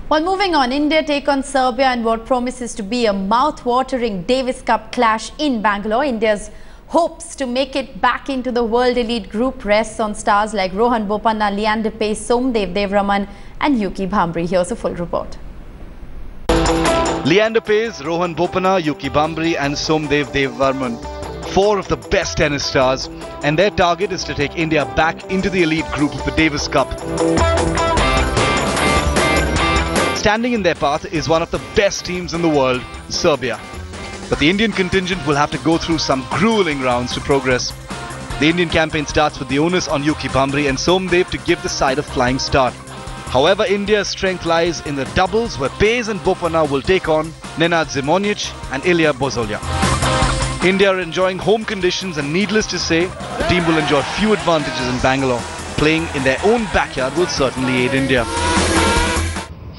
Well, moving on, India take on Serbia in what promises to be a mouth-watering Davis Cup clash in Bangalore. India's hopes to make it back into the World Elite Group rests on stars like Rohan Bopanna, Leander Paes, Somdev, Devvarman and Yuki, Bhambri. Here's a full report. Leander Paes, Rohan Bopanna, Yuki, Bhambri and Somdev, Devvarman. Four of the best tennis stars, and their target is to take India back into the elite group of the Davis Cup. Standing in their path is one of the best teams in the world, Serbia. But the Indian contingent will have to go through some grueling rounds to progress. The Indian campaign starts with the onus on Yuki, Bhambri and Somdev to give the side a flying start. However, India's strength lies in the doubles, where Paes and Bopanna will take on Nenad Zimonjic and Ilya Bozolya. India are enjoying home conditions, and needless to say, the team will enjoy few advantages in Bangalore. Playing in their own backyard will certainly aid India.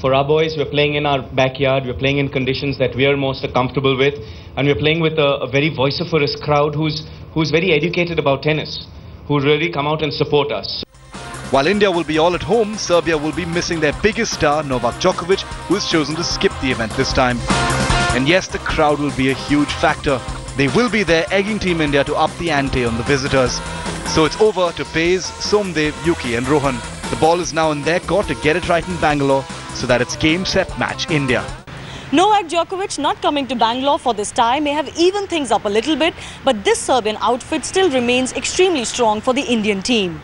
For our boys, we're playing in our backyard, we're playing in conditions that we are most comfortable with, and we're playing with a very vociferous crowd who's very educated about tennis, who really come out and support us. While India will be all at home, Serbia will be missing their biggest star, Novak Djokovic, who has chosen to skip the event this time. And yes, the crowd will be a huge factor. They will be there egging Team India to up the ante on the visitors. So it's over to Paes, Somdev, Yuki and Rohan. The ball is now in their court to get it right in Bangalore so that it's game, set, match India. Novak Djokovic not coming to Bangalore for this tie may have evened things up a little bit, but this Serbian outfit still remains extremely strong for the Indian team.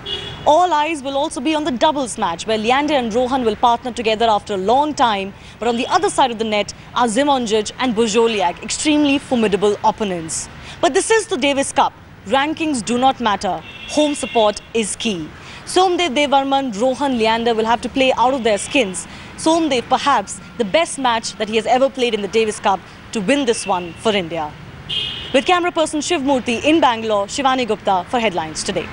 All eyes will also be on the doubles match, where Leander and Rohan will partner together after a long time. But on the other side of the net are Zimonjic and Bozolya, extremely formidable opponents. But this is the Davis Cup. Rankings do not matter. Home support is key. Somdev, Devvarman, Rohan, Leander will have to play out of their skins. Somdev perhaps the best match that he has ever played in the Davis Cup to win this one for India. With camera person Shiv Murthy in Bangalore, Shivani Gupta for Headlines Today.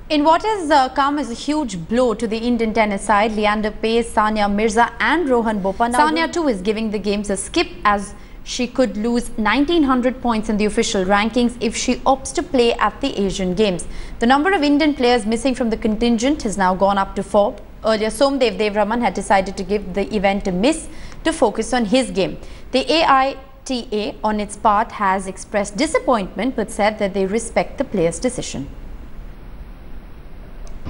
In what has come as a huge blow to the Indian tennis side, Leander Paes, Sania Mirza and Rohan Bopanna. Sania too is giving the games a skip, as she could lose 1900 points in the official rankings if she opts to play at the Asian Games. The number of Indian players missing from the contingent has now gone up to 4. Earlier, Somdev Devvarman had decided to give the event a miss to focus on his game. The AITA on its part has expressed disappointment but said that they respect the player's decision.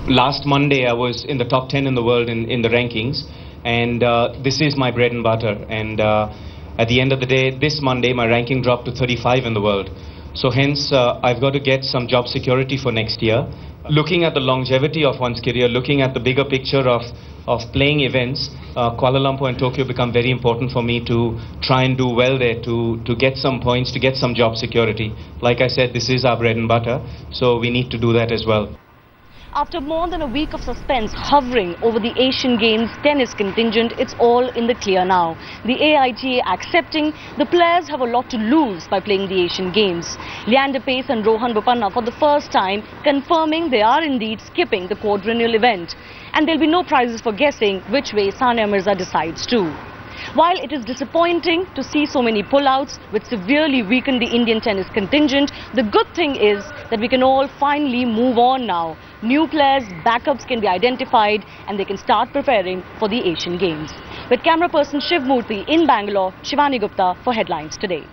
Last Monday, I was in the top 10 in the world in the rankings, and this is my bread and butter. And at the end of the day, this Monday, my ranking dropped to 35 in the world. So hence, I've got to get some job security for next year. Looking at the longevity of one's career, looking at the bigger picture of playing events, Kuala Lumpur and Tokyo become very important for me to try and do well there, to get some points, to get some job security. Like I said, this is our bread and butter, so we need to do that as well. After more than a week of suspense hovering over the Asian Games tennis contingent, it's all in the clear now. The AITA accepting the players have a lot to lose by playing the Asian Games. Leander Paes and Rohan Bopanna for the first time confirming they are indeed skipping the quadrennial event. And there'll be no prizes for guessing which way Sania Mirza decides to. While it is disappointing to see so many pullouts which severely weaken the Indian tennis contingent, the good thing is that we can all finally move on now. New players, backups can be identified and they can start preparing for the Asian Games. With camera person Shiv Murthy in Bangalore, Shivani Gupta for Headlines Today.